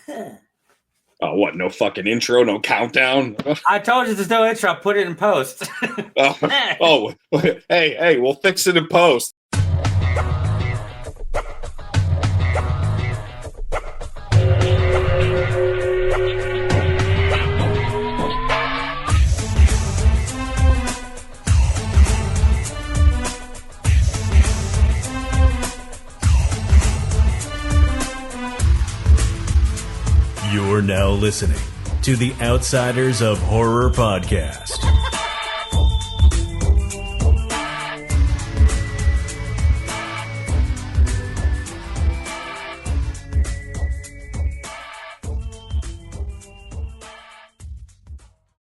Oh, what? No fucking intro, no countdown. I told you there's no intro. I'll put it in post. Hey, we'll fix it in post. You're now listening to the Outsiders of Horror podcast.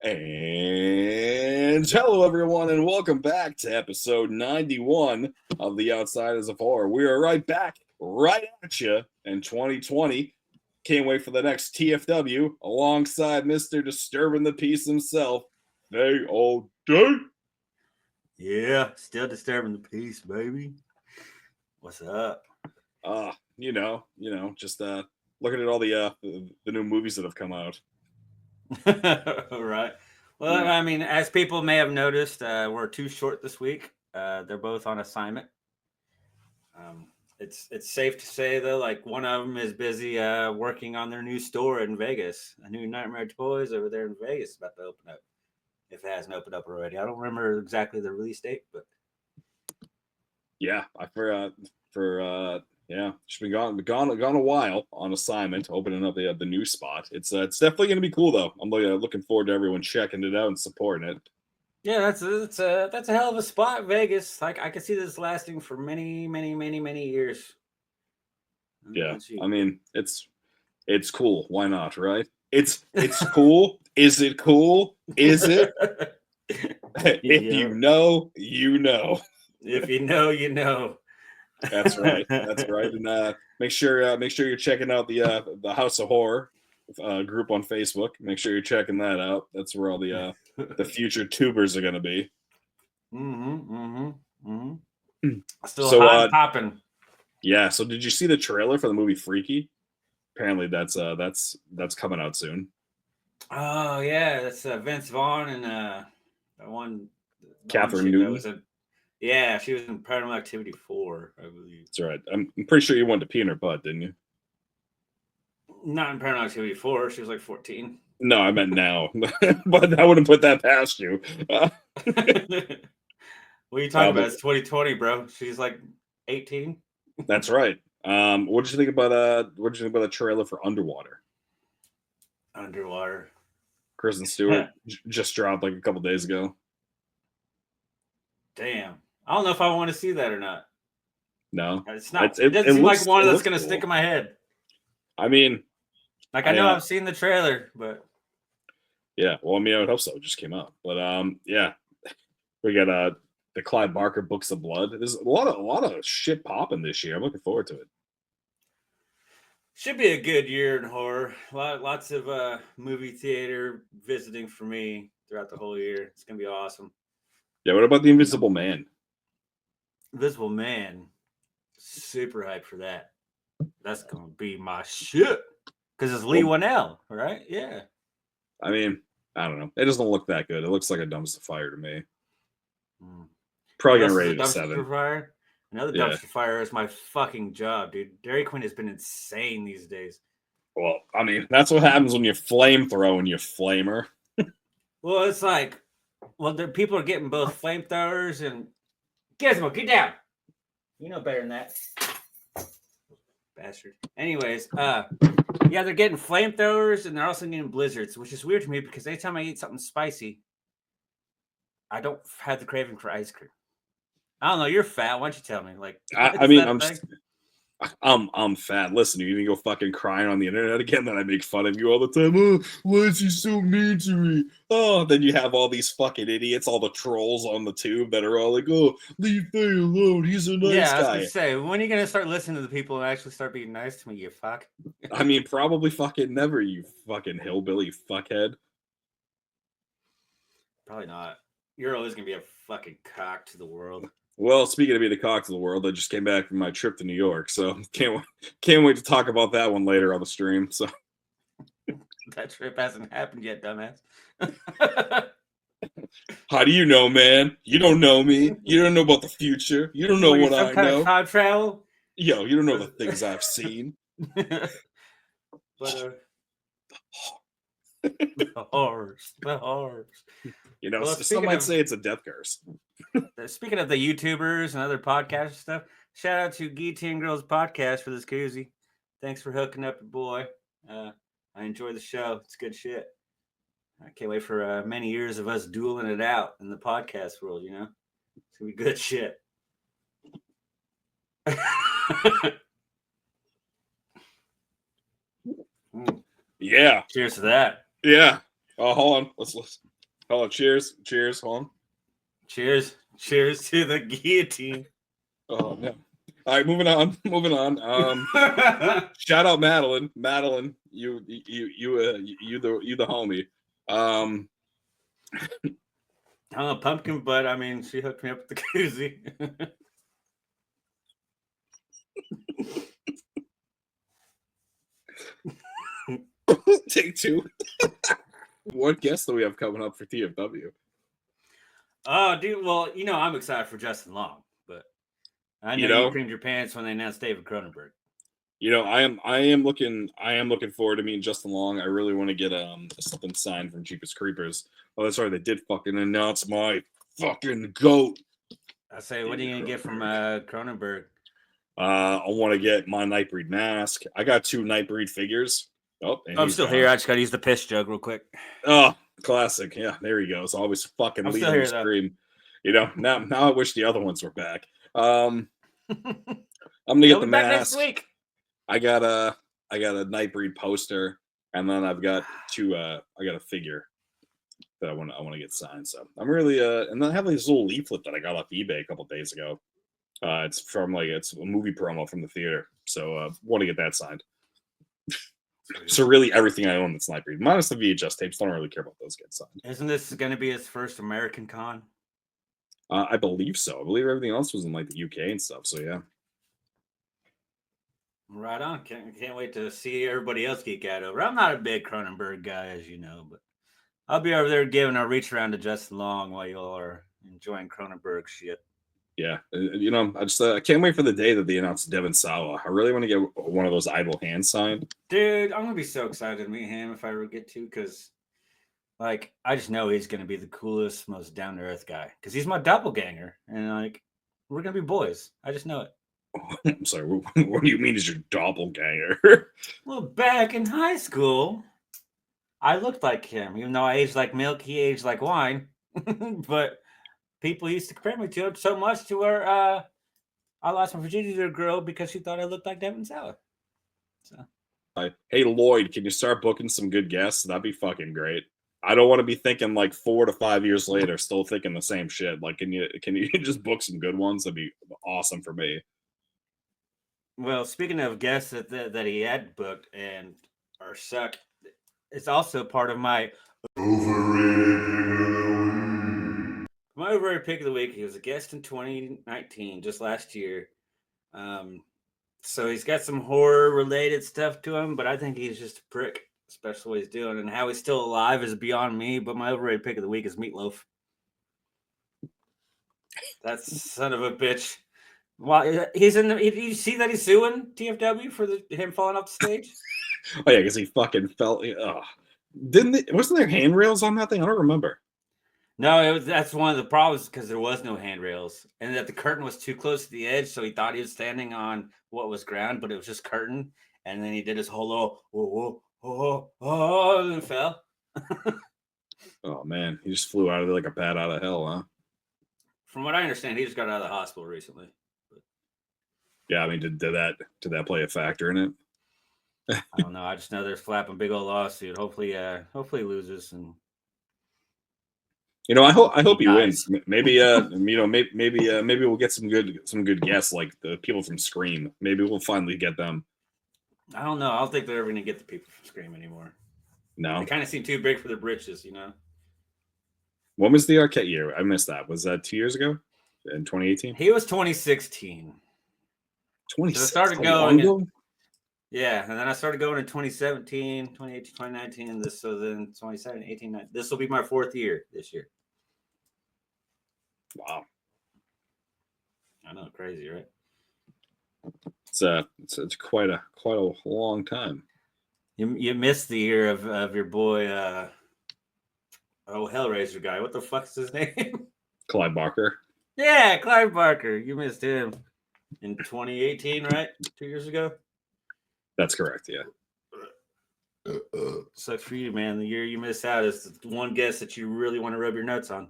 And hello, everyone, and welcome back to episode 91 of the Outsiders of Horror. We are right back, right at you in 2020. Can't wait for the next TFW alongside Mr. Disturbing the Peace himself, Fay all day. Yeah, still disturbing the peace, baby. What's up? Just looking at all the new movies that have come out. Right. Well, yeah. I mean, as people may have noticed, we're too short this week. They're both on assignment. It's safe to say, though, like one of them is busy working on their new store in Vegas. A new Nightmare Toys over there in Vegas is about to open up. If it hasn't opened up already. I don't remember exactly the release date, but yeah, I forgot she's been gone a while on assignment, opening up the new spot. It's definitely going to be cool, though. I'm looking forward to everyone checking it out and supporting it. Yeah, that's a hell of a spot, Vegas. Like I can see this lasting for many, many, many, many years. Yeah, I mean it's cool. Why not, right? It's cool. Is it cool? Is it? If you know, you know. If you know, you know. That's right. That's right. And make sure you're checking out the House of Horror group on Facebook. Make sure you're checking that out. That's where all the future tubers are going to be. Still hot and popping. Yeah. So did you see the trailer for the movie Freaky? Apparently that's coming out soon. Oh yeah, that's Vince Vaughn and that one. Catherine Newton. She was in Paranormal Activity 4, I believe. That's right. I'm pretty sure you wanted to pee in her butt, didn't you? Not in Paranormal Activity 4. She was like 14. No, I meant now. But I wouldn't put that past you. What are you talking about? It's 2020, bro. She's like 18. That's right. What did you think about the trailer for Underwater? Underwater. Kristen Stewart just dropped like a couple days ago. Damn. I don't know if I want to see that or not. No. It's not. It doesn't seem like one that's going to stick in my head. I mean, like I know I've seen the trailer, but yeah. Well, I mean, I would hope so. It just came out, but yeah. We got the Clive Barker Books of Blood. There's a lot of shit popping this year. I'm looking forward to it. Should be a good year in horror. Lots of movie theater visiting for me throughout the whole year. It's gonna be awesome. Yeah. What about The Invisible Man? Invisible Man. Super hyped for that. That's gonna be my shit. Because it's Lee Winnell, right? Yeah. I mean, I don't know. It doesn't look that good. It looks like a dumpster fire to me. Probably gonna rate it a 7. Fire? Another dumpster fire is my fucking job, dude. Dairy Queen has been insane these days. Well, I mean, that's what happens when you flamethrower and you flamer. Well, it's like, people are getting both flamethrowers and Gizmo, get down. You know better than that. Bastard. Anyways, yeah, they're getting flamethrowers and they're also getting blizzards, which is weird to me because anytime I eat something spicy, I don't have the craving for ice cream. I don't know. You're fat. Why don't you tell me? Like, I mean, I'm fat. Listen, you can go fucking crying on the internet again that I make fun of you all the time. Oh, why is he so mean to me? Oh, then you have all these fucking idiots, all the trolls on the tube that are all like, oh, leave Fay alone. He's a nice guy. Yeah, I was going to say, when are you going to start listening to the people and actually start being nice to me, you fuck? I mean, probably fucking never, you fucking hillbilly fuckhead. Probably not. You're always going to be a fucking cock to the world. Well, speaking of being a cock to the world, I just came back from my trip to New York, so can't wait to talk about that one later on the stream. So That trip hasn't happened yet, dumbass. How do you know, man? You don't know me. You don't know about the future. You don't know What, what some I kind of know. time travel? Yo, you don't know the things I've seen. But the horrors. You know, Well, some speaking might of say it's a death curse. speaking of the YouTubers and other podcast stuff, shout out to Guillotine Girls Podcast for this koozie. Thanks for hooking up your boy. I enjoy the show. It's good shit. I can't wait for many years of us dueling it out in the podcast world, you know? It's going to be good shit. Yeah. Cheers to that. Yeah. Oh, hold on. Let's listen. Hold on. Cheers. Hold on. Cheers to the guillotine. Oh no. All right, moving on. Shout out Madeline. You the homie. Pumpkin butt. I mean, she hooked me up with the koozie. Take two. What guest do we have coming up for TFW? Oh, dude. Well, you know, I'm excited for Justin Long, but I know you creamed your pants when they announced David Cronenberg. You know, I am looking forward to meeting Justin Long. I really want to get something signed from Jeepers Creepers. Oh, that's right, they did fucking announce my fucking goat. I say, what are you gonna get from Cronenberg? I want to get my Nightbreed mask. I got 2 Nightbreed figures. Oh, I'm still here. I just gotta use the piss jug real quick. Oh, classic. Yeah, there he goes. Always fucking leading the stream. You know, now I wish the other ones were back. I'm gonna get the mask next week. I got a Nightbreed poster, and then I've got 2. I got a figure that I want to get signed. So I'm really and then I have this little leaflet that I got off eBay a couple days ago. It's a movie promo from the theater. So want to get that signed. So really everything I own that's Nightbreed, minus the VHS tapes, don't really care about those get signed. Isn't this going to be his first American con? I believe so. I believe everything else was in like the UK and stuff. So yeah. Right on. Can't wait to see everybody else geek out over. I'm not a big Cronenberg guy, as you know, but I'll be over there giving a reach around to Justin Long while you all are enjoying Cronenberg shit. Yeah, you know, I can't wait for the day that they announce Devin Sawa. I really want to get one of those idle hands signed. Dude, I'm gonna be so excited to meet him if I ever get to, because like I just know he's gonna be the coolest, most down to earth guy. Because he's my doppelganger, and like we're gonna be boys. I just know it. I'm sorry. What do you mean is your doppelganger? Well, back in high school, I looked like him, even though I aged like milk. He aged like wine, but. People used to compare me to him so much to where I lost my virginity to a girl because she thought I looked like Devin Sawa. So, hey Lloyd, can you start booking some good guests? That'd be fucking great. I don't want to be thinking like 4 to 5 years later, still thinking the same shit. Like, can you just book some good ones? That'd be awesome for me. Well, speaking of guests that he had booked and are suck, it's also part of my overrated pick of the week. He was a guest in 2019, just last year. So he's got some horror related stuff to him, but I think he's just a prick, especially what he's doing. And how he's still alive is beyond me. But my overrated pick of the week is Meatloaf. That son of a bitch. Well, he's in the. You see that he's suing TFW for him falling off the stage? Oh yeah, because he fucking fell. Wasn't there handrails on that thing? I don't remember. No, that's one of the problems, because there was no handrails, and that the curtain was too close to the edge, so he thought he was standing on what was ground, but it was just curtain. And then he did his whole little and then fell. Oh man, he just flew out of it like a bat out of hell, huh? From what I understand, he just got out of the hospital recently. But... Yeah, I mean, did that play a factor in it? I don't know. I just know they're flapping big old lawsuit. Hopefully he loses and. You know, I hope he wins. Maybe maybe we'll get some good guests like the people from Scream. Maybe we'll finally get them. I don't know. I don't think they're ever gonna get the people from Scream anymore. No, they kind of seem too big for their britches, you know. When was the Arquette year? I missed that. Was that 2 years ago? In 2018? He was 2016. 2016. So it started going. Yeah, and then I started going in 2017, 2018, 2019, and this so then 2017, 18, 19. This will be my 4th year this year. Wow. I know, crazy, right? It's quite a long time. You missed the year of your boy Hellraiser guy. What the fuck's his name? Clyde Barker. Yeah, Clive Barker. You missed him in 2018, right? 2 years ago. That's correct. Yeah. Sucks for you, man. The year you missed out is the one guest that you really want to rub your nuts on.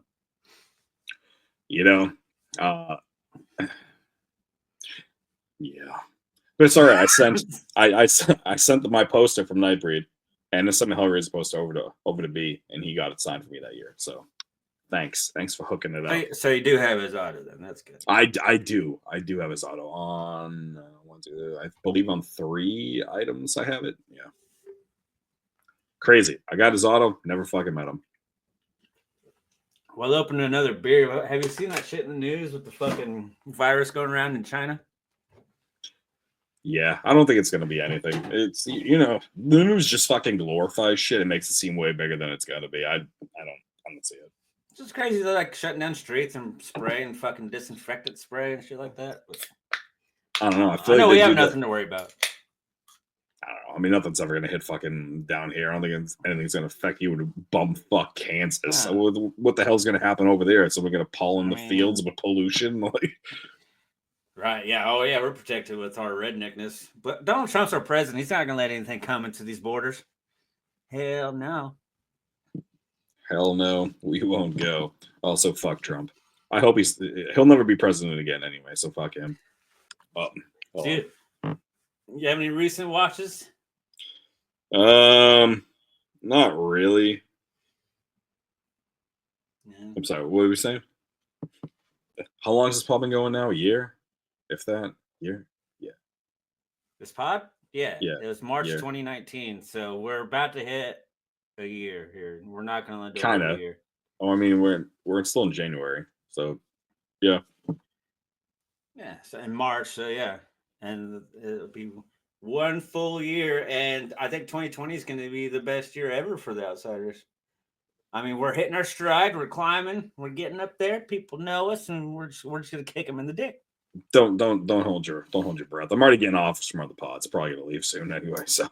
You know, yeah, but it's all right. I sent my poster from Nightbreed, and it's something Hellraiser poster over to B, and he got it signed for me that year. So thanks for hooking it up. So you do have his auto then. That's good. I do have his auto on I believe on 3 items. I have it. Yeah, crazy. I got his auto. Never fucking met him. Well, opening another beer. Have you seen that shit in the news with the fucking virus going around in China? Yeah, I don't think it's gonna be anything. It's the news just fucking glorifies shit. It makes it seem way bigger than it's gotta be. I don't see it. It's just crazy. They're like shutting down streets and spraying fucking disinfectant spray and shit like that. But I don't know. I know we have nothing to worry about. I don't know. I mean, nothing's ever gonna hit fucking down here. I don't think anything's gonna affect you with bumfuck Kansas. Yeah. So what the hell's gonna happen over there? So we're gonna pollen the fields with pollution, like. Right, yeah. Oh, yeah, we're protected with our redneckness. But Donald Trump's our president. He's not going to let anything come into these borders. Hell no. Hell no, we won't go. Also, fuck Trump. I hope he'll never be president again anyway, so fuck him. Dude, you have any recent watches? Not really. Yeah. I'm sorry, what were we saying? How long has this pod been going now? A year? If that year? Yeah. This pod? Yeah. Yeah. It was March Yeah. 2019. So we're about to hit a year here. We're not going to let it Kinda. a year. Oh, I mean, we're still in January. So, yeah. Yeah. So in March. So, yeah. And it'll be one full year. And I think 2020 is going to be the best year ever for the Outsiders. I mean, we're hitting our stride. We're climbing. We're getting up there. People know us, and we're just going to kick them in the dick. Don't hold your breath. I'm already getting offers from other pods. Probably gonna leave soon anyway. So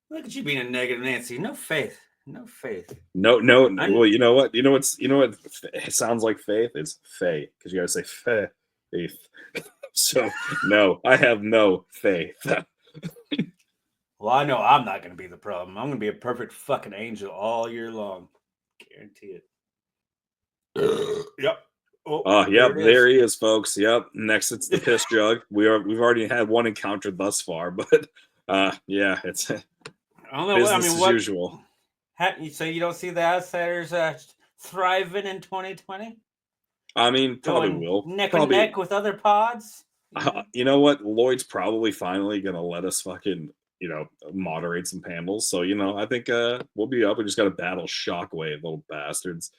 look at you being a negative Nancy. No faith. No faith. No. Well, you know what? It sounds like faith. It's Fay because you gotta say faith. So no, I have no faith. Well, I know I'm not going to be the problem. I'm going to be a perfect fucking angel all year long. Guarantee it. Yep. Oh, yep, there he is, folks. Yep. Next, it's the piss jug. We've already had one encounter thus far, but yeah, it's I don't know. business as usual. So you don't see the Outsiders thriving in 2020? I mean, probably will. Neck and neck with other pods. You know what? Lloyd's probably finally gonna let us fucking moderate some panels. So I think we'll be up. We just got to battle Shockwave, little bastards.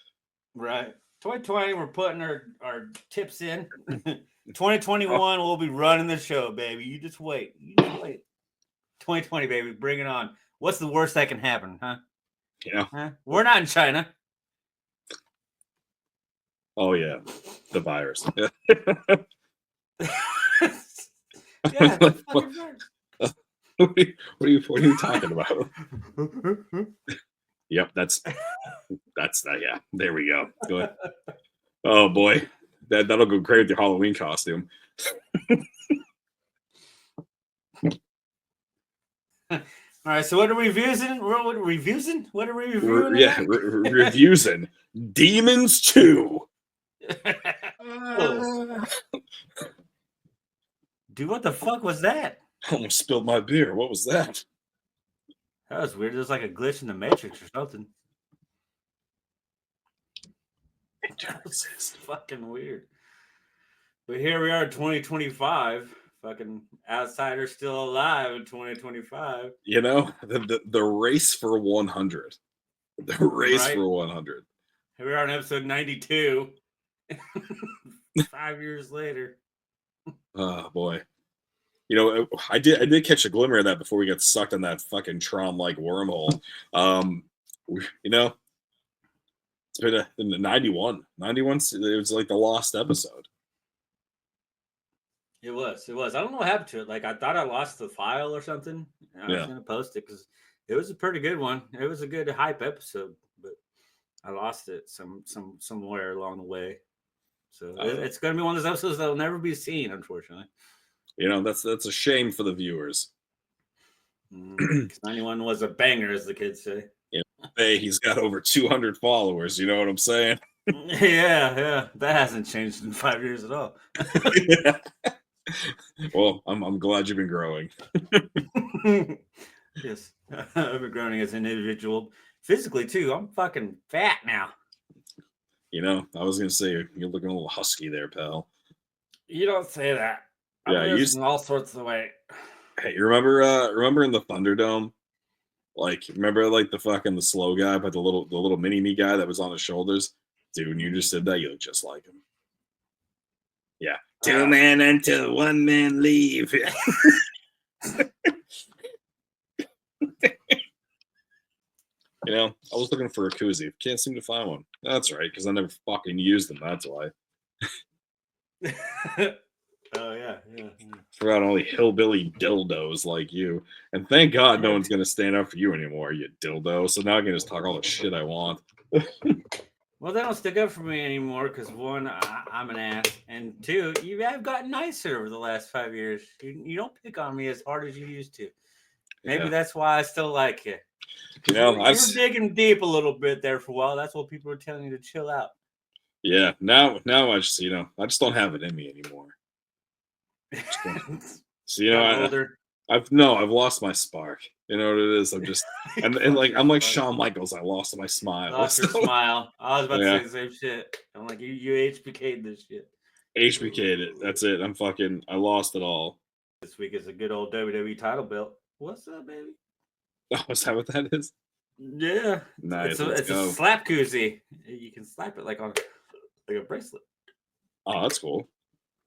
Right. 2020, we're putting our tips in. 2021, we'll be running the show, baby. You just wait. 2020, baby, bring it on. What's the worst that can happen, huh? Huh? We're not in China. Oh yeah, the virus. Yeah, What are you talking about? Yep, that's that. Yeah, there we go. Good. Oh boy, that'll go great with your Halloween costume. All right, so what are we reviewing? What are we reviewing? Reviewing Demons 2. Dude, what the fuck was that? I almost spilled my beer. What was that? That was weird. It was like a glitch in the Matrix or something. It's fucking weird. But here we are, 2025. Fucking Outsiders still alive in 2025. The race for 100. The race for 100. Here we are on episode 92. 5 years later. Oh boy. You know, I did catch a glimmer of that before we got sucked in that fucking Tron-like wormhole. You know, it's been in the 91. 91, it was like the lost episode. It was. I don't know what happened to it. Like, I thought I lost the file or something. And I was going to post it because it was a pretty good one. It was a good hype episode, but I lost it somewhere along the way. So it's going to be one of those episodes that will never be seen, unfortunately. You know, that's a shame for the viewers. 91 was a banger, as the kids say. Yeah, hey, he's got over 200 followers. You know what I'm saying? Yeah, that hasn't changed in 5 years at all. Well, I'm glad you've been growing. Yes, I've been growing as an individual, physically too. I'm fucking fat now. You know, I was gonna say you're looking a little husky there, pal. You don't say that. Yeah, I'm losing all sorts of weight. Hey, you remember in the Thunderdome? Like, remember like the slow guy, but the little mini me guy that was on his shoulders? Dude, when you just did that, you look just like him. Yeah. 2 man until 1 man leave. You know, I was looking for a koozie. Can't seem to find one. That's right, because I never fucking used them. That's why. Oh yeah. Forgot all the hillbilly dildos like you. And thank God no one's gonna stand up for you anymore, you dildo. So now I can just talk all the shit I want. Well, they don't stick up for me anymore because one, I'm an ass, and two, you have gotten nicer over the last 5 years. You don't pick on me as hard as you used to. Maybe that's why I still like you. You know, you're digging deep a little bit there for a while. That's what people are telling you to chill out. Yeah, now I just I just don't have it in me anymore. So I've lost my spark. You know what it is? I'm just and like I'm like Shawn Michaels. I lost my smile. Lost your smile. I was about to say the same shit. I'm like you HBK'd this shit. HBK'd it. That's it. I lost it all. This week is a good old WWE title belt. What's up, baby? Oh, is that what that is? Yeah. Nice. It's a slap koozie. You can slap it like a bracelet. Oh, that's cool.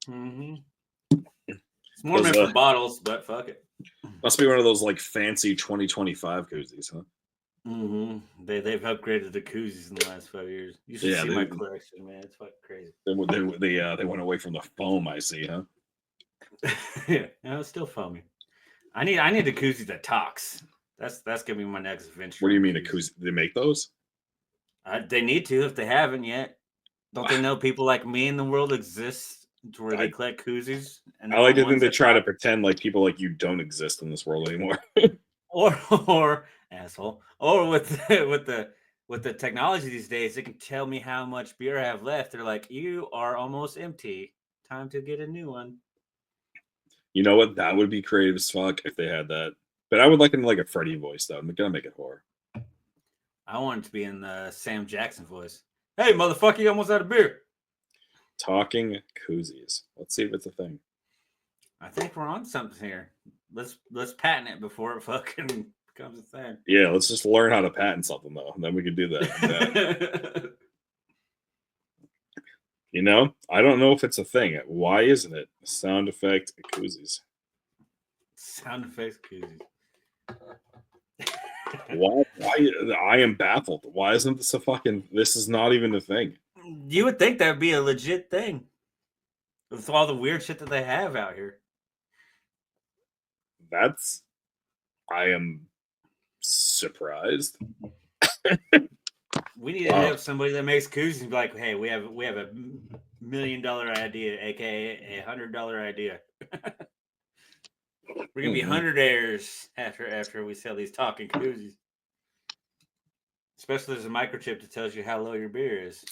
Mm-hmm. It's more meant for bottles, but fuck it. Must be one of those like fancy 2025 koozies, huh? Mm-hmm. They've upgraded the koozies in the last 5 years. You should see my collection, man. It's fucking crazy. They went away from the foam, I see, huh? Yeah, it's still foamy. I need a koozie that talks. That's gonna be my next venture. What do you mean a koozie? They make those? They need to if they haven't yet. Don't they know people like me in the world exist to where they collect koozies? And I like to think they try to pretend like people like you don't exist in this world anymore. or asshole. Or with the technology these days, they can tell me how much beer I have left. They're like, you are almost empty. Time to get a new one. You know what? That would be creative as fuck if they had that. But I would like it in like a Freddy voice, though. I'm gonna make it horror. I want it to be in the Sam Jackson voice. Hey, motherfucker, you almost out of beer. Talking koozies. Let's see if it's a thing. I think we're on something here. Let's patent it before it fucking becomes a thing. Yeah, let's just learn how to patent something, though. And then we could do that. You know, I don't know if it's a thing. Why isn't it? Sound effect koozies. Sound effects koozies. Why? I am baffled. Why isn't this this is not even a thing? You would think that would be a legit thing. With all the weird shit that they have out here. I am surprised. We need to have somebody that makes koozies and be like, hey, we have a $1 million idea, aka $100 idea. We're gonna be 100-airs after we sell these talking koozies. Especially there's a microchip that tells you how low your beer is.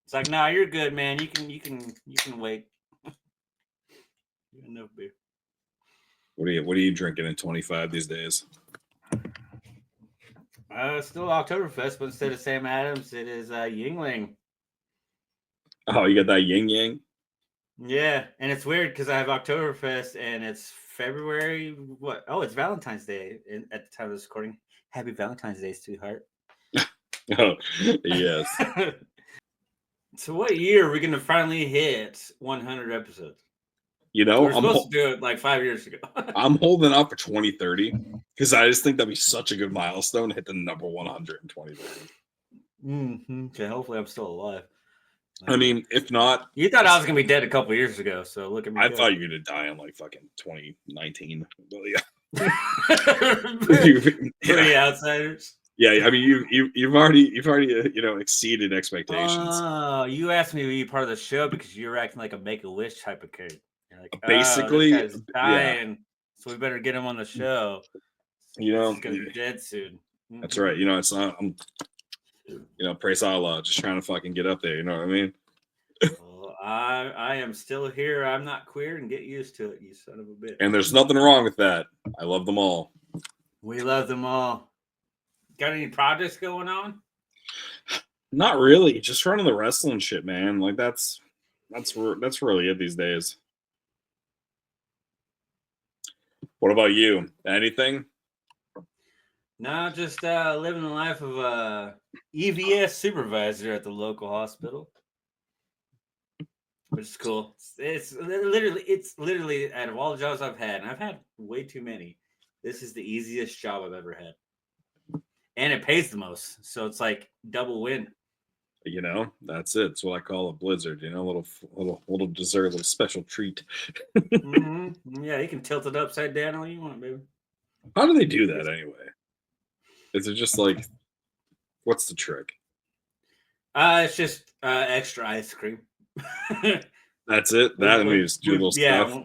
It's like, nah, you're good, man. You can wait. You got enough beer. What are you drinking in 25 these days? Still Oktoberfest, but instead of Sam Adams, it is Yingling. Oh, you got that yin yang? Yeah, and it's weird because I have Oktoberfest and it's February. What? Oh, it's Valentine's Day at the time of this recording. Happy Valentine's Day, sweetheart. Oh, yes. So what year are we going to finally hit 100 episodes? You know, We're supposed to do it like 5 years ago. I'm holding out for 2030 because I just think that'd be such a good milestone to hit the number 100 in 2030. Mm-hmm. Okay, hopefully I'm still alive. I mean, if not, you thought I was gonna be dead a couple years ago, so look at me. I thought you were gonna die in like fucking 2019. Well, yeah. For the outsiders. Yeah, I mean you've already exceeded expectations. You asked me to be part of the show because you were acting like a Make-A-Wish type of kid. You're like, Basically, this guy's dying, so we better get him on the show. You know, he's gonna be dead soon. That's right. You know, it's not. I'm, praise Allah, just trying to fucking get up there. You know what I mean? Well, I am still here. I'm not queer, and get used to it, you son of a bitch. And there's nothing wrong with that. I love them all. We love them all. Got any projects going on? Not really. Just running the wrestling shit, man. Like that's really it these days. What about you? Anything? No, just living the life of a EVS supervisor at the local hospital, which is cool. It's literally out of all the jobs I've had, and I've had way too many, this is the easiest job I've ever had. And it pays the most, so it's like double win. You know, that's it. It's what I call a blizzard. You know, little dessert, little special treat. Mm-hmm. Yeah, you can tilt it upside down all you want, baby. How do they do that anyway? Is it just like, what's the trick? It's just extra ice cream. That's it. That means do a little stuff.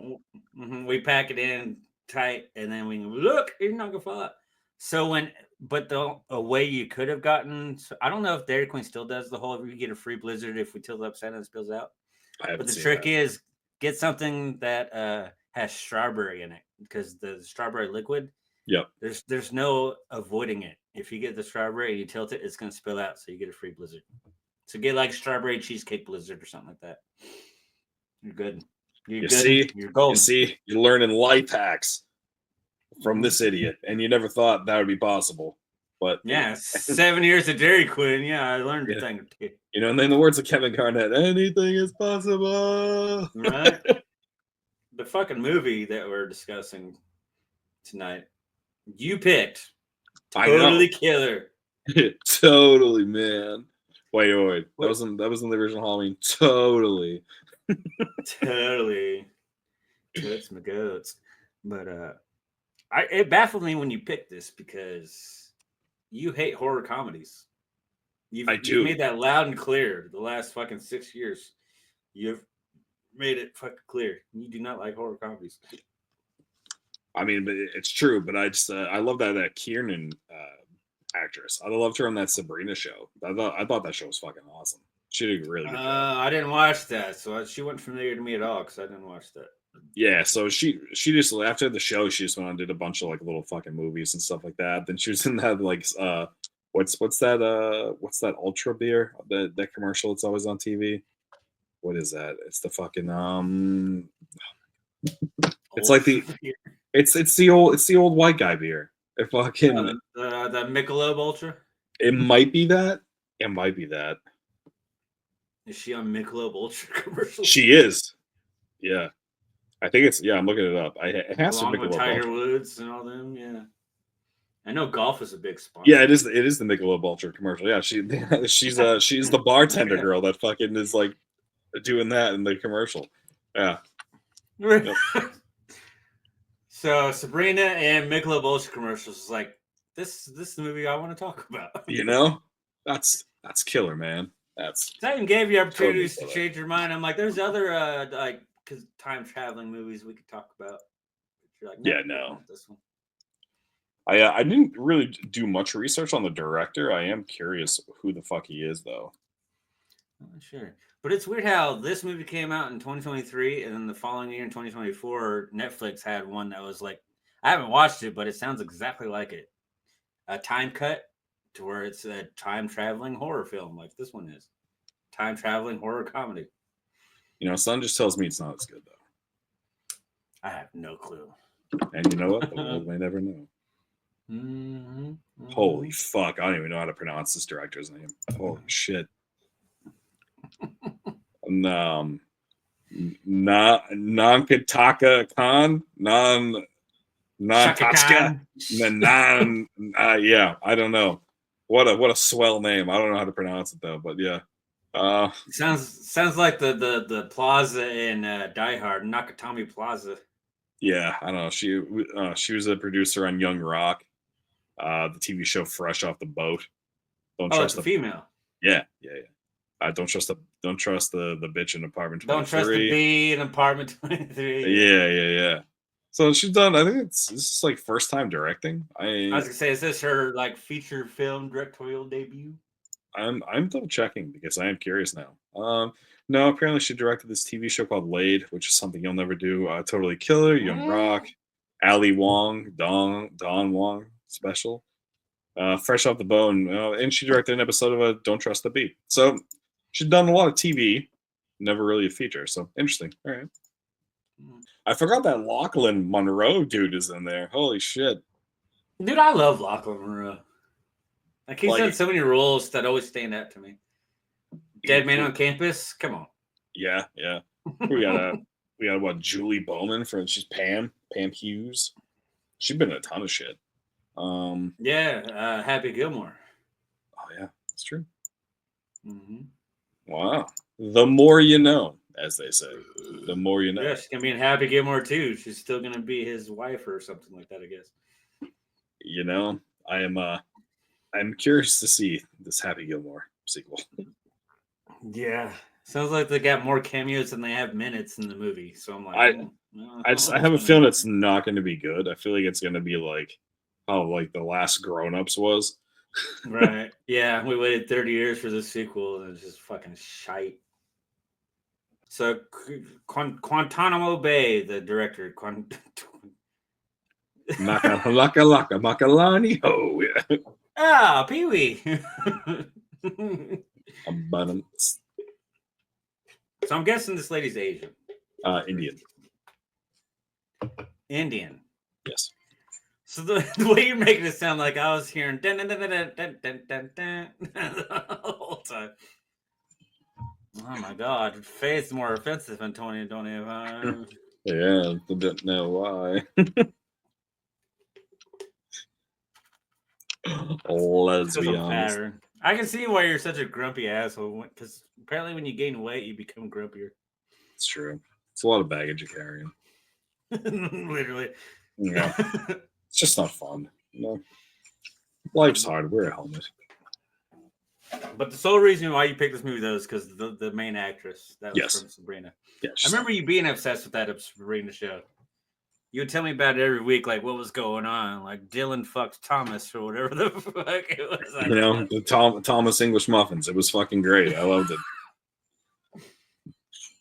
We pack it in tight, and then we look. You're not gonna fall out. So the way you could have gotten, I don't know if Dairy Queen still does the whole. If you get a free blizzard if we tilt it upside down, it spills out. But the trick is get something that has strawberry in it, because the strawberry liquid. Yep. There's no avoiding it. If you get the strawberry and you tilt it, it's gonna spill out, so you get a free blizzard. So get like strawberry cheesecake blizzard or something like that. You're good. You see, you're golden. You see, you're learning life hacks from this idiot, and you never thought that would be possible. But yeah, 7 years of Dairy Queen. Yeah, I learned a thing or two. You know, and then the words of Kevin Garnett, anything is possible. Right. The fucking movie that we're discussing tonight, you picked. Totally killer. Totally, man. Wait. That wasn't the original Halloween. Totally. Totally. Toots my goats. But it baffled me when you picked this because you hate horror comedies. You've made that loud and clear the last fucking 6 years. You've made it fucking clear. You do not like horror comedies. I mean, but it's true. But I just I love that Kiernan actress. I loved her on that Sabrina show. I thought that show was fucking awesome. She did a really good job. I didn't watch that, so she wasn't familiar to me at all because I didn't watch that. Yeah, so she just after the show she just went on and did a bunch of like little fucking movies and stuff like that. Then she was in that like what's that Ultra beer, that commercial that's always on TV. What is that? It's the fucking it's like it's the old white guy beer. It fucking the Michelob Ultra. It might be that. It might be that. Is she on Michelob Ultra commercial? She is. Yeah. I think it's I'm looking it up. It has Along to be with Tiger Ultra. Woods and all them, yeah. I know golf is a big sponsor. Yeah, it is the Michelob Ultra commercial. Yeah, she's the bartender girl that fucking is like doing that in the commercial. Yeah. Yep. So Sabrina and Michelob Ultra commercials is like this is the movie I want to talk about. You know? That's killer, man. That's I even gave you opportunities to change your mind. I'm like, there's other like time traveling movies we could talk about. You're like, no. This one. I didn't really do much research on the director. I am curious who the fuck he is, though. Sure. But it's weird how this movie came out in 2023, and then the following year in 2024, Netflix had one that was like, I haven't watched it, but it sounds exactly like it. A time cut to where it's a time traveling horror film, like this one is. Time traveling horror comedy. You know, Son just tells me it's not as good, though. I have no clue. And you know what? The world may never know. Mm-hmm. Holy fuck. I don't even know how to pronounce this director's name. Holy shit. And Non-Kataka Khan, Shaka non-Tatska, Khan. yeah, I don't know. What a swell name. I don't know how to pronounce it though, but yeah. Sounds like the plaza in Die Hard, Nakatomi Plaza. Yeah, I don't know. She was a producer on Young Rock, the TV show Fresh Off the Boat. Don't Oh, it's trust a the female. yeah. Don't trust the bitch in Apartment 23. Don't trust the bee in Apartment 23. Yeah. So she's done. I think this is like first time directing. I was gonna say, is this her like feature film directorial debut? I'm double checking because I am curious now. No, apparently she directed this TV show called Laid, which is something you'll never do. Totally Killer, Young Rock, Ali Wong, Don Wong special. Fresh Off the Bone, and she directed an episode of a Don't Trust the Bee. So she's done a lot of TV, never really a feature. So interesting. All right. I forgot that Lachlan Monroe dude is in there. Holy shit. Dude, I love Lachlan Monroe. Like he's Like- done so many roles that always stand out to me. Dead Man on Campus, come on. Yeah. We got what, Julie Bowman she's Pam Hughes. She's been in a ton of shit. Happy Gilmore. Oh yeah, it's true. Mm-hmm. Wow. The more you know, as they say. The more you know. Yeah, she's gonna be in Happy Gilmore too. She's still gonna be his wife or something like that, I guess. You know, I'm curious to see this Happy Gilmore sequel. Yeah. Sounds like they got more cameos than they have minutes in the movie. So I'm like, I have a feeling it's not going to be good. I feel like it's going to be like how like the last Grown Ups was. Right. Yeah, we waited 30 years for this sequel and it's just fucking shite. So Guantanamo Bay, the director, Makalani. Oh yeah. Pee-wee. Abundance. So I'm guessing this lady's Asian. Indian. Yes. So the way you're making it sound like I was hearing dun, dun, dun, dun, dun, dun, dun, dun, dun, the whole time. Oh my god, Faye's more offensive than 2025. Yeah, I don't know why. Let's be honest. Pattern. I can see why you're such a grumpy asshole. Because apparently, when you gain weight, you become grumpier. It's true. It's a lot of baggage you're carrying. Literally. Yeah. It's just not fun. No. Life's hard. Wear a helmet. But the sole reason why you picked this movie, though, is because the main actress that was from Sabrina. Yeah, I remember you being obsessed with that Sabrina show. You would tell me about it every week, like what was going on, like Dylan fucked Thomas or whatever the fuck it was. Like, you know, the Thomas English muffins. It was fucking great. I loved it.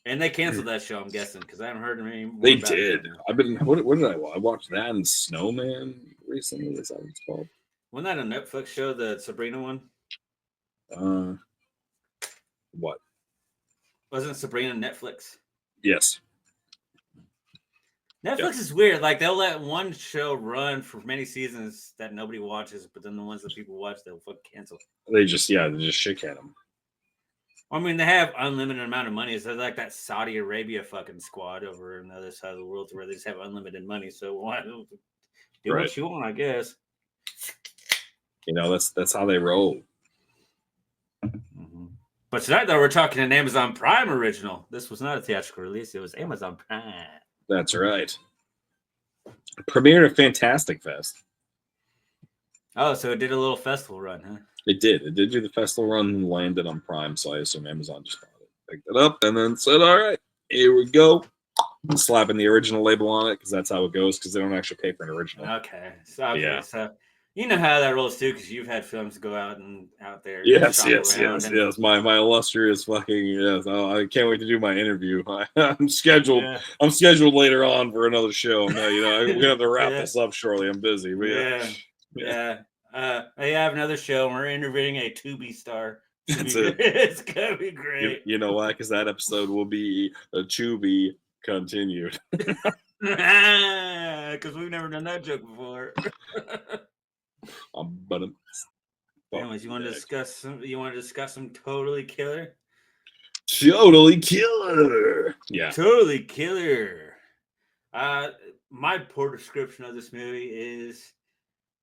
And they canceled that show, I'm guessing, because I haven't heard any more They about did. it. I've been. What did I watch? I watched that and Snowman recently. Is that what it's called? Wasn't that a Netflix show, the Sabrina one? What? Wasn't Sabrina Netflix? Yes. Netflix is weird. Like they'll let one show run for many seasons that nobody watches, but then the ones that people watch, they'll fucking cancel. They just shit can them. I mean, they have unlimited amount of money. So they're like that Saudi Arabia fucking squad over on the other side of the world, where they just have unlimited money. So why do what you want, I guess. You know, that's how they roll. Mm-hmm. But tonight, though, we're talking an Amazon Prime original. This was not a theatrical release; it was Amazon Prime. That's right. Premiered at Fantastic Fest. Oh, so it did a little festival run, huh? It did. It did do the festival run and landed on Prime, so I assume Amazon just bought it, picked it up, and then said, "All right, here we go." Slapping the original label on it because that's how it goes. Because they don't actually pay for an original. Okay, so you know how that rolls too, because you've had films go out there. Yes. My illustrious fucking yes. Oh, I can't wait to do my interview. I'm scheduled. Yeah. I'm scheduled later on for another show. No, we're gonna have to wrap this up shortly. I'm busy. But yeah. I have another show. And we're interviewing a Tubi star. It's gonna be great. You know why? Because that episode will be to be continued. Because we've never done that joke before. But anyways, you want to discuss some totally killer? Totally killer. Yeah. Totally killer. My poor description of this movie is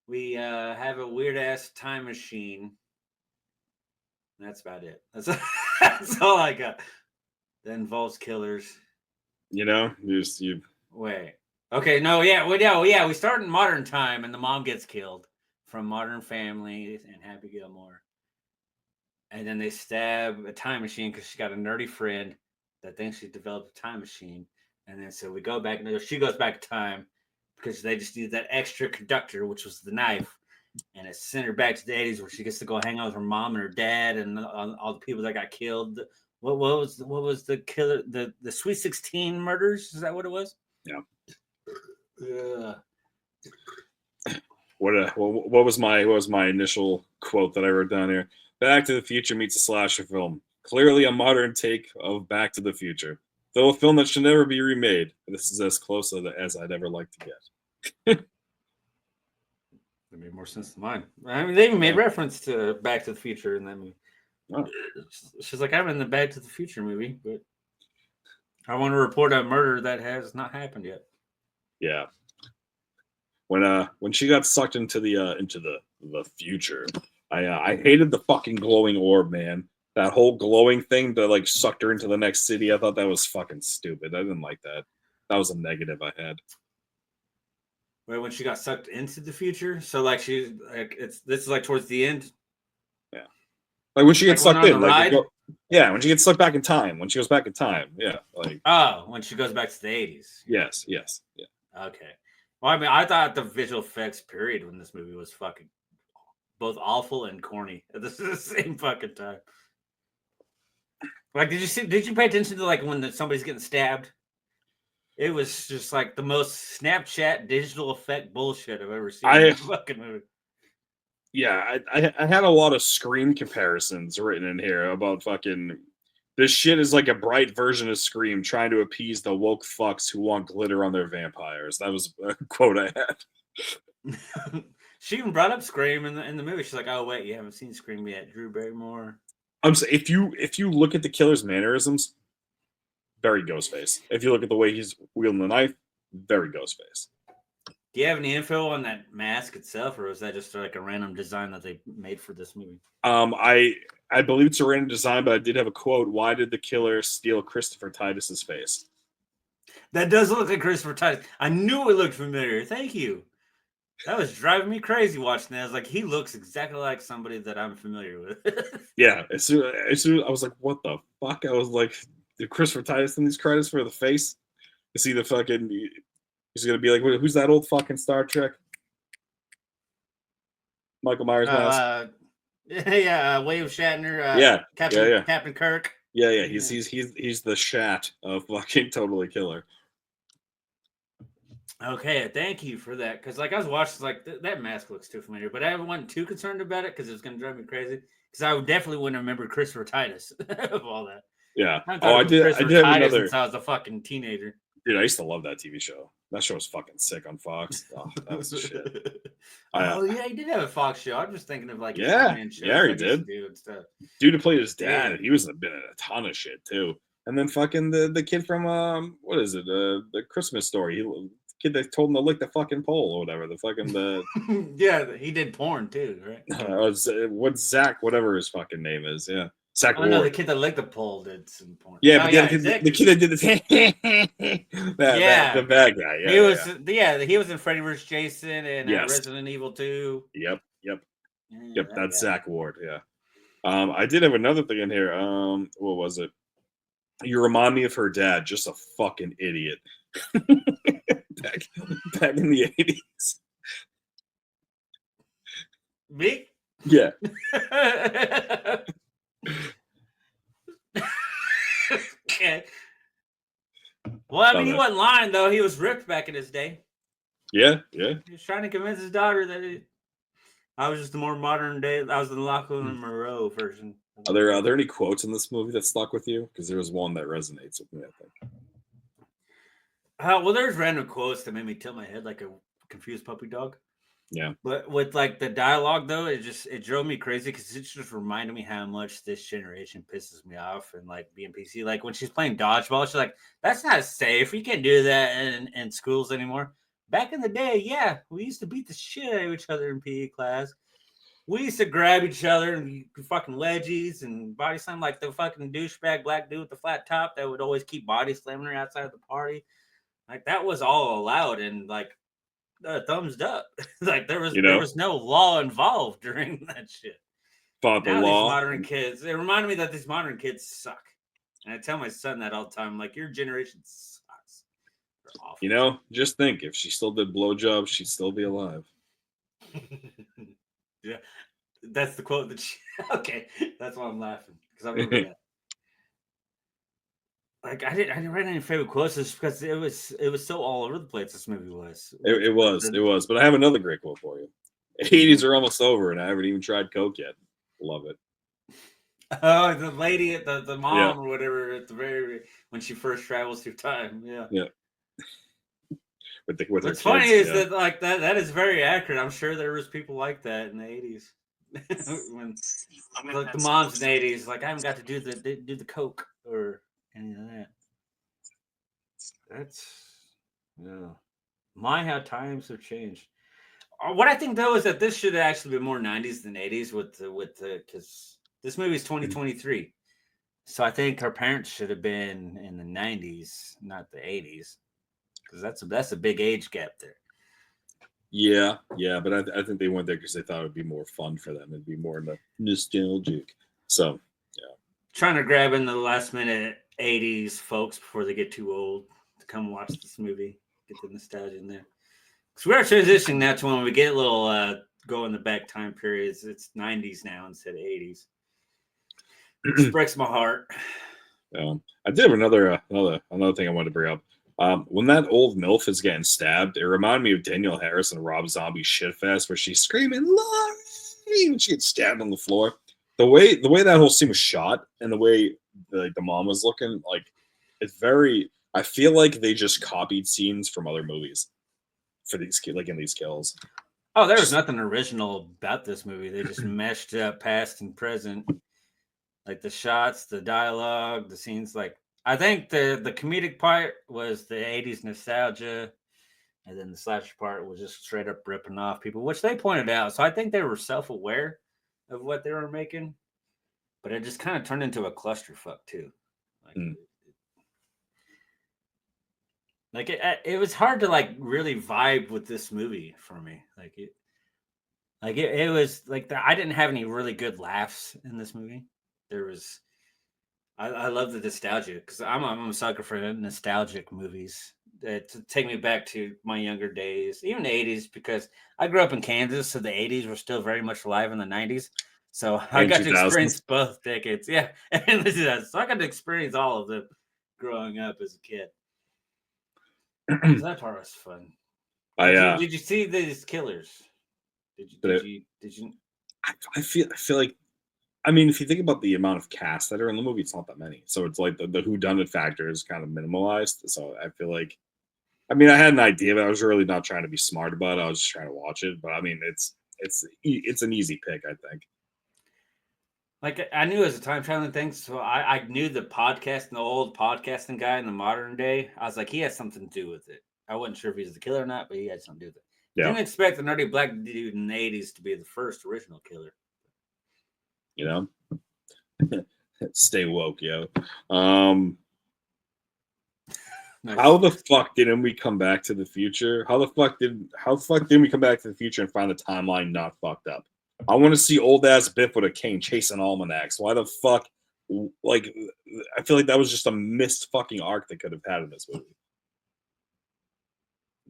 we have a weird ass time machine. That's about it. That's all I got. That involves killers. You Wait. Okay, no, yeah, yeah. We start in modern time, and the mom gets killed from Modern Family and Happy Gilmore, and then they stab a time machine because she got a nerdy friend that thinks she developed a time machine, and then so we go back, and she goes back in time because they just need that extra conductor, which was the knife, and it sent her back to the 80s where she gets to go hang out with her mom and her dad and all the people that got killed. What was the killer? The Sweet 16 murders? Is that what it was? Yeah. Yeah. What was my initial quote that I wrote down here? Back to the Future meets a slasher film. Clearly a modern take of Back to the Future. Though a film that should never be remade. This is as close as I'd ever like to get. That made more sense than mine. I mean, they even made reference to Back to the Future in that movie. Oh. She's like, I'm in the Back to the Future movie, but I want to report a murder that has not happened yet. Yeah. When she got sucked into the future, I hated the fucking glowing orb, man. That whole glowing thing that like sucked her into the next city. I thought that was fucking stupid. I didn't like that. That was a negative I had. Wait, when she got sucked into the future, so like she's like this is like towards the end. Yeah, like when she gets sucked in, like when she gets sucked back in time. When she goes back in time, yeah, like when she goes back to the 80s. Yes, yeah. Okay. Well, I mean, I thought the visual effects period when this movie was fucking both awful and corny at the same fucking time. Like, did you pay attention to like when somebody's getting stabbed? It was just like the most Snapchat digital effect bullshit I've ever seen in a fucking movie. Yeah, I had a lot of Scream comparisons written in here about fucking this shit is like a bright version of Scream trying to appease the woke fucks who want glitter on their vampires. That was a quote I had. She even brought up Scream in the movie. She's like, "Oh wait, you haven't seen Scream yet, Drew Barrymore." I'm saying if you look at the killer's mannerisms, very Ghostface. If you look at the way he's wielding the knife, very Ghostface. Do you have any info on that mask itself, or is that just like a random design that they made for this movie? I believe it's a random design, but I did have a quote. Why did the killer steal Christopher Titus's face? That does look like Christopher Titus. I knew it looked familiar. Thank you. That was driving me crazy watching that. I was like, he looks exactly like somebody that I'm familiar with. Yeah, as soon as I was like, what the fuck? I was like, did Christopher Titus in these credits for the face? Is he the fucking... He's going to be like, who's that old fucking Star Trek? Michael Myers mask? William Shatner. Captain Kirk. Yeah. He's the Shat of fucking Totally Killer. Okay, thank you for that. Because like I was watching, like that mask looks too familiar, but I wasn't too concerned about it because it was going to drive me crazy. Because I definitely wouldn't remember Christopher Titus of all that. Yeah. I did have another. Since I was a fucking teenager. Dude, I used to love that TV show. That show was fucking sick on Fox. Oh, that was shit. Oh yeah, he did have a Fox show. I'm just thinking of like he did. And stuff. Dude who played his dad, he was been in a ton of shit too. And then fucking the kid from what is it? The Christmas Story. Kid that told him to lick the fucking pole or whatever. The fucking yeah, he did porn too, right? What's Zach? Whatever his fucking name is. Yeah. Zach Ward. No, the kid that licked the pole did some porn. Yeah, the kid that did the the bad guy. He was in Freddy vs. Jason and Resident Evil 2. Yep. That's Zach Ward. Yeah. I did have another thing in here. What was it? You remind me of her dad, just a fucking idiot. back in the 80s. Me? Yeah. Okay. Well, I mean, he wasn't lying though. He was ripped back in his day. Yeah. He was trying to convince his daughter that I was just the more modern day. I was the Lachlan Monroe version. Are there any quotes in this movie that stuck with you? Because there was one that resonates with me, I think. Well, there's random quotes that made me tilt my head like a confused puppy dog. Yeah. But with like the dialogue though, it drove me crazy because it just reminded me how much this generation pisses me off and like being PC. Like when she's playing dodgeball, she's like, "That's not safe. You can't do that in schools anymore." Back in the day, yeah, we used to beat the shit out of each other in PE class. We used to grab each other and fucking wedgies and body slam like the fucking douchebag black dude with the flat top that would always keep body slamming her outside of the party. Like that was all allowed and like thumbs up. Like there was no law involved during that shit. Fought the Now these law. modern kids, it reminded me that these modern kids suck. And I tell my son that all the time. Like your generation sucks. They're awful. Just think, if she still did blowjobs, she'd still be alive. Yeah. That's the quote that she okay. That's why I'm laughing. Because I remember that. Like I didn't write any favorite quotes just because it was so all over the place. This movie was. It was. But I have another great quote for you. 80s are almost over, and I haven't even tried Coke yet. Love it. Oh, the lady at the mom or whatever at the very when she first travels through time. Yeah. Yeah. What's funny is that like that is very accurate. I'm sure there was people like that in the 80s. When like the moms in the 80s, like I haven't got to do the Coke or any of that. That's my how times have changed. What I think though is that this should have actually been more 90s than 80s with the because this movie is 2023. So I think her parents should have been in the 90s, not the 80s. Because that's a big age gap there. Yeah, but I think they went there because they thought it would be more fun for them. It'd be more nostalgic. So, yeah. Trying to grab in the last minute 80s folks before they get too old to come watch this movie. Get the nostalgia in there. Because we are transitioning now to when we get a little go in the back time periods. It's 90s now instead of 80s. It breaks my heart. I did have another thing I wanted to bring up. When that old MILF is getting stabbed, it reminded me of Danielle Harris and Rob Zombie's Shitfest, where she's screaming "Laurie!" when she gets stabbed on the floor. The way that whole scene was shot and the way the mom was looking, like it's very. I feel like they just copied scenes from other movies for these like in these kills. Oh, there was nothing original about this movie. They just meshed up past and present, like the shots, the dialogue, the scenes. Like I think the comedic part was the 80s nostalgia, and then the slasher part was just straight up ripping off people, which they pointed out. So I think they were self-aware of what they were making, but it just kind of turned into a clusterfuck too. Like it was hard to like really vibe with this movie for me. It was like I didn't have any really good laughs in this movie. There was. I love the nostalgia because I'm a sucker for nostalgic movies that take me back to my younger days, even the 80s, because I grew up in Kansas, so the 80s were still very much alive in the 90s. So I got to experience both decades. Yeah. So I got to experience all of them growing up as a kid. That part was fun. Did you see these killers? Did you? I feel like. I mean, if you think about the amount of cast that are in the movie, it's not that many. So it's like the whodunit factor is kind of minimalized. So I feel like, I mean, I had an idea, but I was really not trying to be smart about it. I was just trying to watch it. But I mean, it's an easy pick, I think. Like I knew as a time traveling thing, so I knew the old podcasting guy in the modern day. I was like, he has something to do with it. I wasn't sure if he was the killer or not, but he had something to do with it. Yeah. Didn't expect the nerdy black dude in the 80s to be the first original killer. Stay woke, yo. How the fuck didn't we come back to the future? How the fuck didn't we come back to the future and find the timeline not fucked up? I want to see old ass Biff with a cane chasing almanacs. Why the fuck? Like, I feel like that was just a missed fucking arc they could have had in this movie.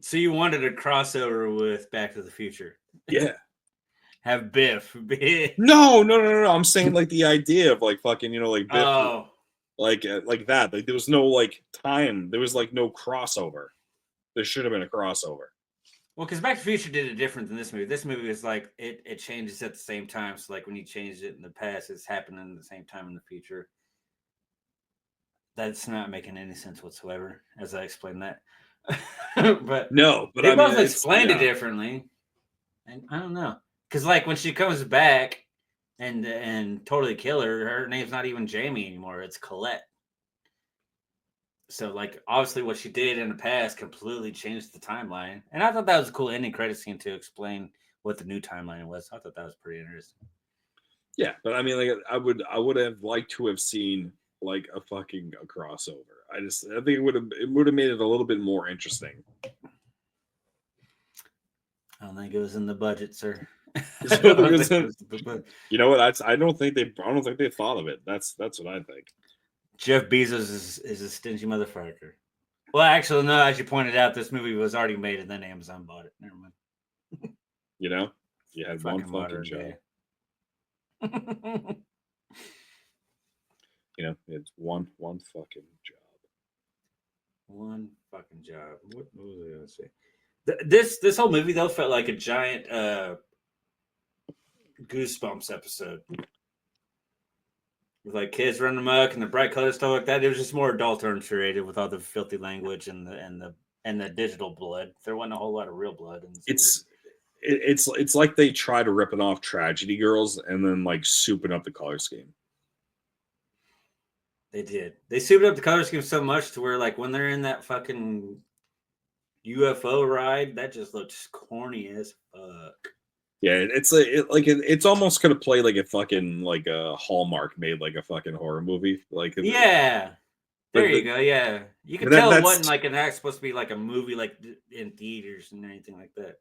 So you wanted a crossover with Back to the Future? Yeah. Have Biff be... No. I'm saying like the idea of like fucking, like Biff. Oh. Like that. Like there was no like time. There was like no crossover. There should have been a crossover. Well, because Back to the Future did it different than this movie. This movie is like it changes at the same time. So like when you changed it in the past, it's happening at the same time in the future. That's not making any sense whatsoever, as I explained that. but no, but they both explained it differently. And I don't know, because like when she comes back and totally kill her name's not even Jamie anymore. It's Colette. So like obviously what she did in the past completely changed the timeline, and I thought that was a cool ending credit scene to explain what the new timeline was. I thought that was pretty interesting. Yeah, but I mean, like, I would have liked to have seen like a fucking a crossover. I think it would have made it a little bit more interesting. I don't think it was in the budget, sir. You know what? I don't think they thought of it. That's what I think. Jeff Bezos is a stingy motherfucker. Well, actually, no. As you pointed out, this movie was already made, and then Amazon bought it. Never mind. You know, you had one fucking job. You know, it's one fucking job. One fucking job. What was I gonna say? This whole movie though felt like a giant Goosebumps episode with like kids running amok and the bright colors stuff like that. It was just more adult rated with all the filthy language and the digital blood. There wasn't a whole lot of real blood. It's like they tried to rip it off Tragedy Girls and then like souping up the color scheme. They did. They souped up the color scheme so much to where like when they're in that fucking UFO ride, that just looks corny as fuck. Yeah, it's almost gonna play like a fucking like a Hallmark made like a fucking horror movie. Like yeah, there you go. Yeah, you can tell it wasn't like an act supposed to be like a movie like in theaters and anything like that.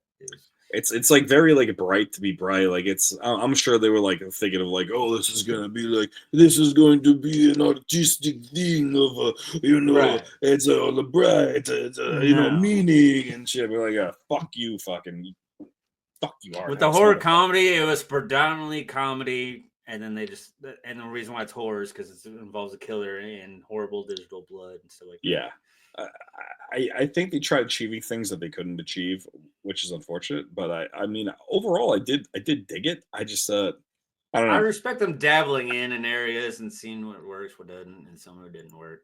It's like very like bright to be bright. Like I'm sure they were like thinking of like, oh, this is going to be an artistic thing of right. It's the bright, meaning and shit. We're like, fuck you, fuck you. With the horror comedy, it was predominantly comedy, and then and the reason why it's horror is because it involves a killer and horrible digital blood and stuff like that. Yeah. I think they tried achieving things that they couldn't achieve, which is unfortunate. But I mean, overall, I did dig it. I just I don't know. I respect them dabbling in areas and seeing what works, what doesn't, and some of it didn't work.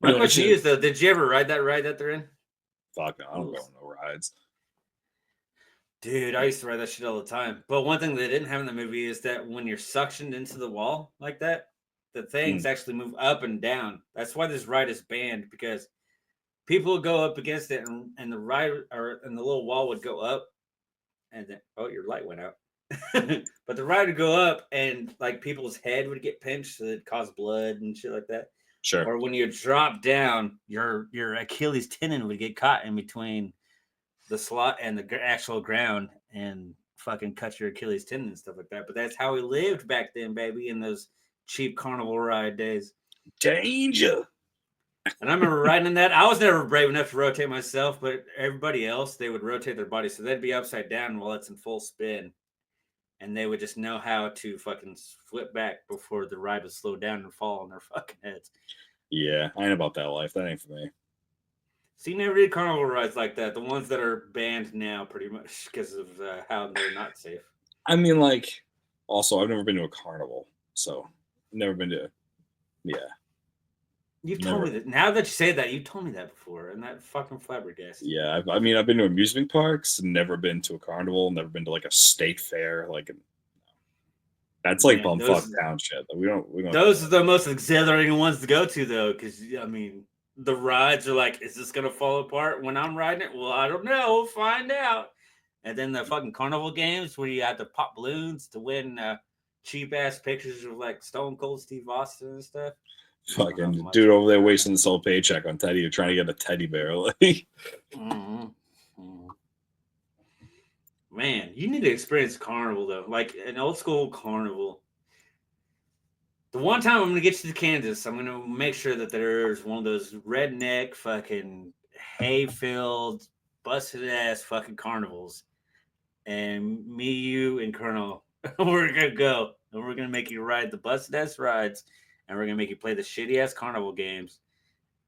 My question is though, did you ever ride that ride that they're in? Fuck no, I don't go on no rides. Dude, I used to ride that shit all the time. But one thing they didn't have in the movie is that when you're suctioned into the wall like that, the things actually move up and down. That's why this ride is banned, because people would go up against it and the ride and the little wall would go up and then your light went out. But the ride would go up and like people's head would get pinched so it caused blood and shit like that. Sure. Or when you drop down, your Achilles tendon would get caught in between the slot and the actual ground and fucking cut your Achilles tendon and stuff like that. But that's how we lived back then, baby, in those cheap carnival ride days. Danger. And I remember riding in that. I was never brave enough to rotate myself, but everybody else, they would rotate their body. So they'd be upside down while it's in full spin. And they would just know how to fucking flip back before the ride would slow down and fall on their fucking heads. Yeah, I ain't about that life. That ain't for me. So you never did carnival rides like that. The ones that are banned now pretty much because of how they're not safe. I mean, like, also, I've never been to a carnival. So, never been to, yeah. You've told me that. Now that you say that, you told me that before, and that fucking flabbergasted. Yeah, I've been to amusement parks, never been to a carnival, never been to like a state fair. Like, that's like bumfuck town shit. We don't. Those are the most exhilarating ones to go to, though, because I mean, the rides are like, is this gonna fall apart when I'm riding it? Well, I don't know. We'll find out. And then the fucking carnival games where you have to pop balloons to win cheap ass pictures of like Stone Cold Steve Austin and stuff. Fucking dude over there wasting his whole paycheck on teddy. You're trying to get a teddy bear. Like, man, you need to experience carnival though, like an old school carnival. The one time I'm gonna get you to Kansas, I'm gonna make sure that there's one of those redneck fucking hay-filled, busted ass fucking carnivals, and me, you, and Colonel, we're gonna go and we're gonna make you ride the busted ass rides. And we're going to make you play the shitty-ass carnival games.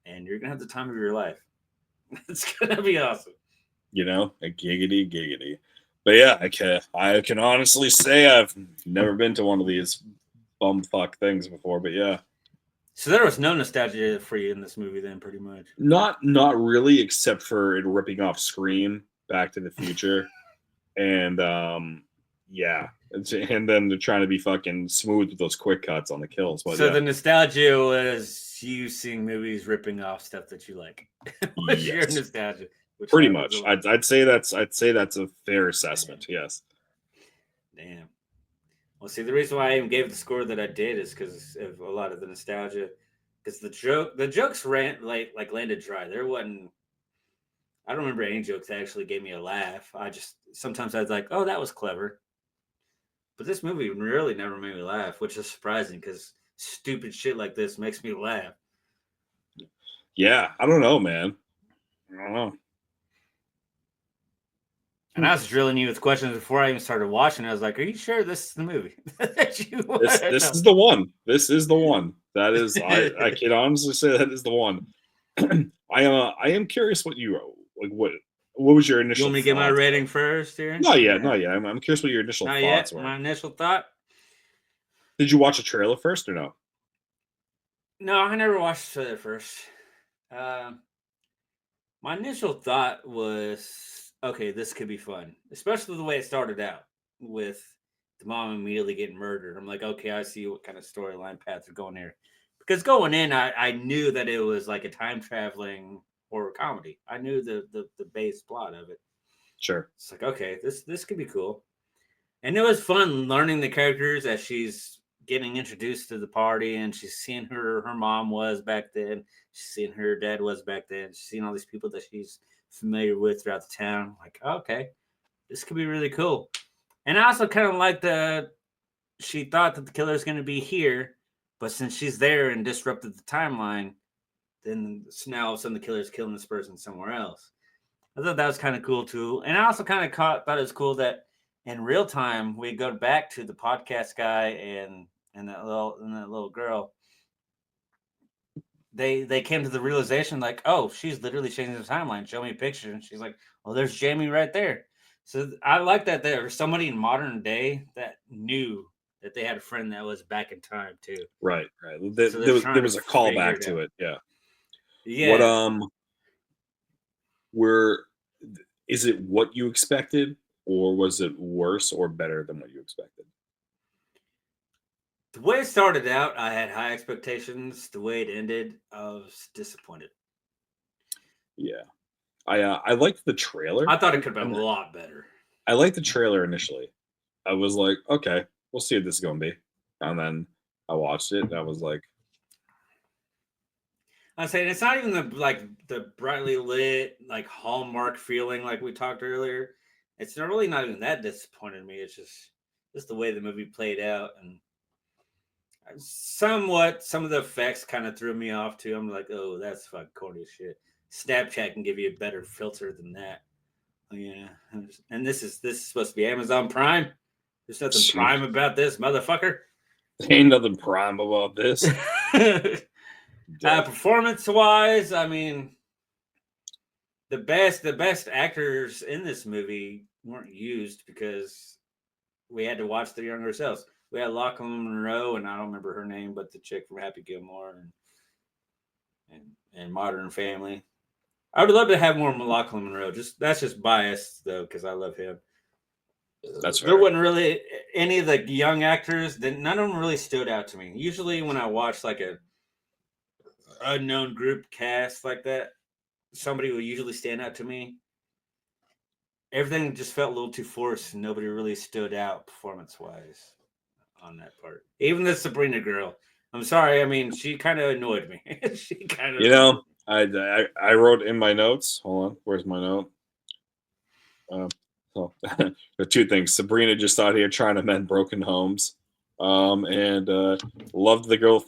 And you're going to have the time of your life. It's going to be awesome. You know, a giggity. But yeah, I can honestly say I've never been to one of these bumfuck things before. But yeah. So there was no nostalgia for you in this movie then, pretty much? Not really, except for it ripping off Scream, Back to the Future. and yeah, and then they're trying to be fucking smooth with those quick cuts on the kills. But So yeah. the nostalgia was you seeing movies ripping off stuff that you like. What's your Yes. nostalgia? Pretty much. I'd say that's a fair assessment. Yes. Damn. Well, see, the reason why I even gave the score that I did is because of a lot of the nostalgia. Because the jokes landed dry. There wasn't. I don't remember any jokes that actually gave me a laugh. Sometimes I was like, oh, that was clever. But this movie really never made me laugh, which is surprising because stupid shit like this makes me laugh. Yeah, I don't know, man. I don't know. And I was drilling you with questions before I even started watching. I was like, "Are you sure this is the movie?" This is the one. This is the one. That is, I can honestly say that is the one. I am curious what you like. What was your initial? You want me to get my rating first here? Not yet, not yet. I'm curious what your initial thoughts were. My initial thought. Did you watch a trailer first or no? No, I never watched the trailer first. My initial thought was, okay, this could be fun, especially the way it started out with the mom immediately getting murdered. I'm like, okay, I see what kind of storyline path they're going here. Because going in, I knew that it was like a time traveling horror comedy. I knew the base plot of it. Sure. It's like, okay, this could be cool. And it was fun learning the characters as she's getting introduced to the party and she's seeing who her mom was back then. She's seeing who her dad was back then. She's seeing all these people that she's familiar with throughout the town. Like, okay, this could be really cool. And I also kind of like she thought that the killer is going to be here, but since she's there and disrupted the timeline, then now all of a sudden the killer is killing this person somewhere else. I thought that was kind of cool too. And I also kind of thought it was cool that in real time we go back to the podcast guy and that little girl. They came to the realization like, oh, she's literally changing the timeline. Show me a picture, and she's like, well, there's Jamie right there. So I like that there was somebody in modern day that knew that they had a friend that was back in time too. Right. There was a callback to it. Yeah. Yeah. Is it what you expected, or was it worse or better than what you expected? The way it started out, I had high expectations. The way it ended, I was disappointed. Yeah. I liked the trailer. I thought it could have been a lot better. I liked the trailer initially. I was like, okay, we'll see what this is going to be. And then I watched it and I was like, I'm saying it's not even the brightly lit, like Hallmark feeling like we talked earlier. It's really not even that disappointed me. It's just the way the movie played out, and somewhat some of the effects kind of threw me off too. I'm like, oh, that's fucking corny as shit. Snapchat can give you a better filter than that. Yeah, and this is supposed to be Amazon Prime. There's nothing prime about this, motherfucker. Ain't nothing prime about this. Performance-wise, I mean, the best actors in this movie weren't used because we had to watch the younger selves. We had Lachlan Monroe, and I don't remember her name, but the chick from Happy Gilmore and Modern Family. I would love to have more Lachlan Monroe. That's just biased though, because I love him. That's fair. There wasn't really any of the young actors. None of them really stood out to me. Usually, when I watch like a unknown group cast like that, somebody would usually stand out to me. Everything just felt a little too forced, and nobody really stood out performance-wise on that part. Even the Sabrina girl. I'm sorry. I mean, she kind of annoyed me. She kind of. I wrote in my notes. Hold on, where's my note? The two things. Sabrina just out here trying to mend broken homes, and loved the girl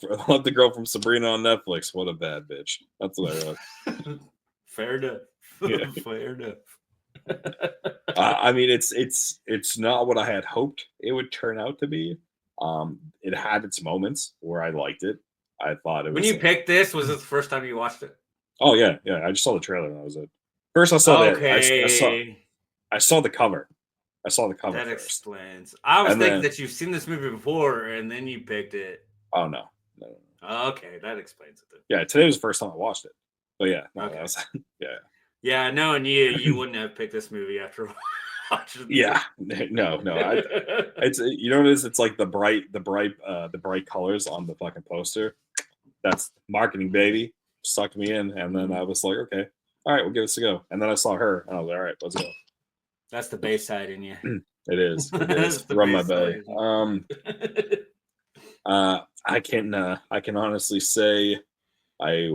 from Sabrina on Netflix. What a bad bitch. That's what I wrote. Fair enough. Yeah. Fair enough. I mean, it's not what I had hoped it would turn out to be. It had its moments where I liked it. I thought it was. When you picked this, was this the first time you watched it? Oh yeah. I just saw the trailer and that was it. First, I saw that. I saw the cover. I saw the cover. That first. explains. I was thinking that you've seen this movie before and then you picked it. Oh no. Okay, that explains it then. Yeah, today was the first time I watched it. But yeah, okay. That was, yeah. Yeah, knowing you wouldn't have picked this movie after watching. Yeah, no. It's you know what it is? It's like the bright colors on the fucking poster. That's marketing, baby. Sucked me in, and then I was like, okay, all right, we'll give this a go. And then I saw her, and I was like, all right, let's go. That's the Bayside in you. It is. It That's is. the Run my Bayside. belly. I can honestly say I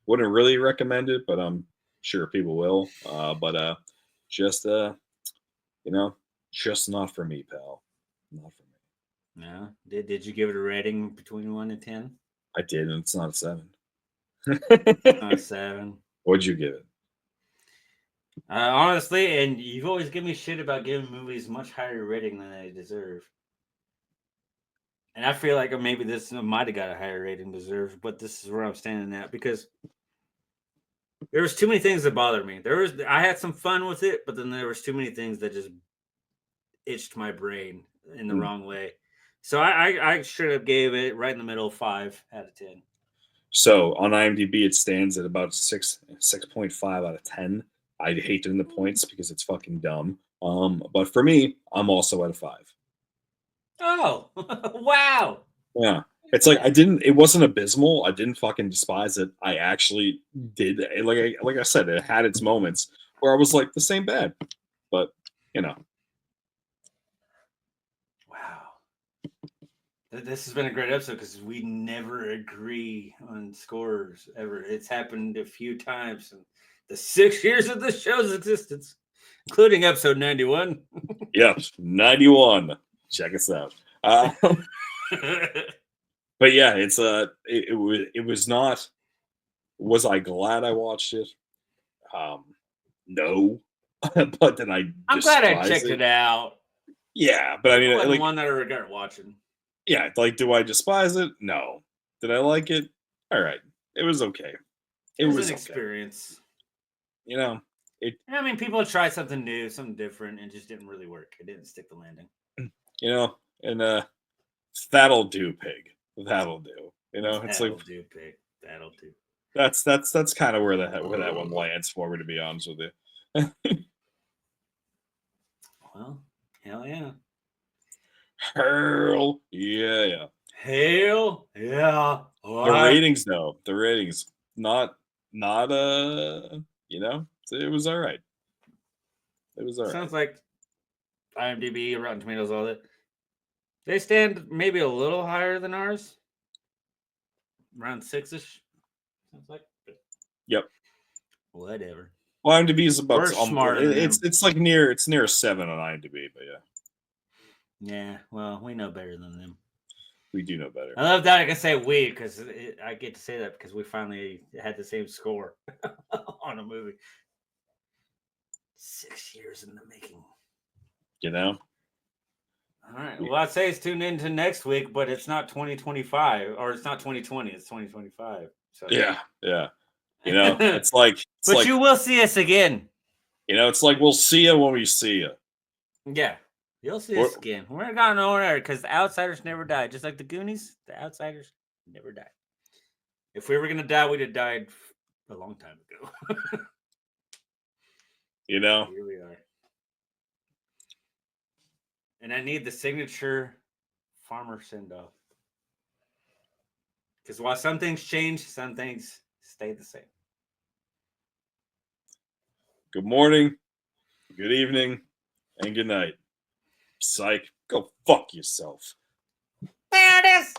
wouldn't really recommend it, but I'm sure people will. But just just not for me, pal. Not for me. No. Did you give it a rating between 1 and 10? I did, and it's not a 7. Not a 7. What'd you give it? Honestly, and you've always given me shit about giving movies much higher rating than they deserve. And I feel like maybe this might have got a higher rating deserved, but this is where I'm standing at because there was too many things that bothered me. I had some fun with it, but then there was too many things that just itched my brain in the wrong way. So I should have gave it right in the middle, 5 out of 10. So on IMDb, it stands at about 6.5 out of 10. I hate doing the points because it's fucking dumb. But for me, I'm also at a 5. Oh, wow. Yeah. It's like it wasn't abysmal. I didn't fucking despise it. I actually did. Like I said, it had its moments where I was like, this ain't bad. But, Wow. This has been a great episode because we never agree on scores ever. It's happened a few times in the 6 years of the show's existence, including episode 91. Yep, 91. Check us out. But yeah, it's it was not. Was I glad I watched it? No, but then I'm glad I checked it out. Yeah, but I mean, It wasn't like, one that I regret watching. Yeah, like, do I despise it? No. Did I like it? All right, it was okay. It was an okay. experience. You know, I mean, people tried something new, something different, and just didn't really work. It didn't stick the landing. You know, and that'll do, pig. That'll do. You know, it's That'll like do, pig. That'll do. that's kind of where that one lands for me, to be honest with you. Well, hell yeah. Hell yeah. Hell yeah. The ratings though, not it was all right. It was all right. Sounds like IMDb, Rotten Tomatoes, all that. They stand maybe a little higher than ours. Around 6-ish. Sounds like. Yep. Whatever. Well, IMDb is about We're smarter than it's like near a 7 on IMDb, but yeah. Yeah, well, we know better than them. We do know better. I love that I can say we because I get to say that because we finally had the same score on a movie. 6 years in the making. You know? All right. Well, I'd say it's tuned into next week, but it's not 2025 or it's not 2020. It's 2025. So yeah. You know, it's like. But you will see us again. You know, it's like we'll see you when we see you. Yeah. You'll see us again. We're not going nowhere because the outsiders never die. Just like the Goonies, the outsiders never die. If we were going to die, we'd have died a long time ago. You know? Here we are. And I need the signature Farmer send-off. Because while some things change, some things stay the same. Good morning, good evening, and good night. Psych, go fuck yourself. There it is.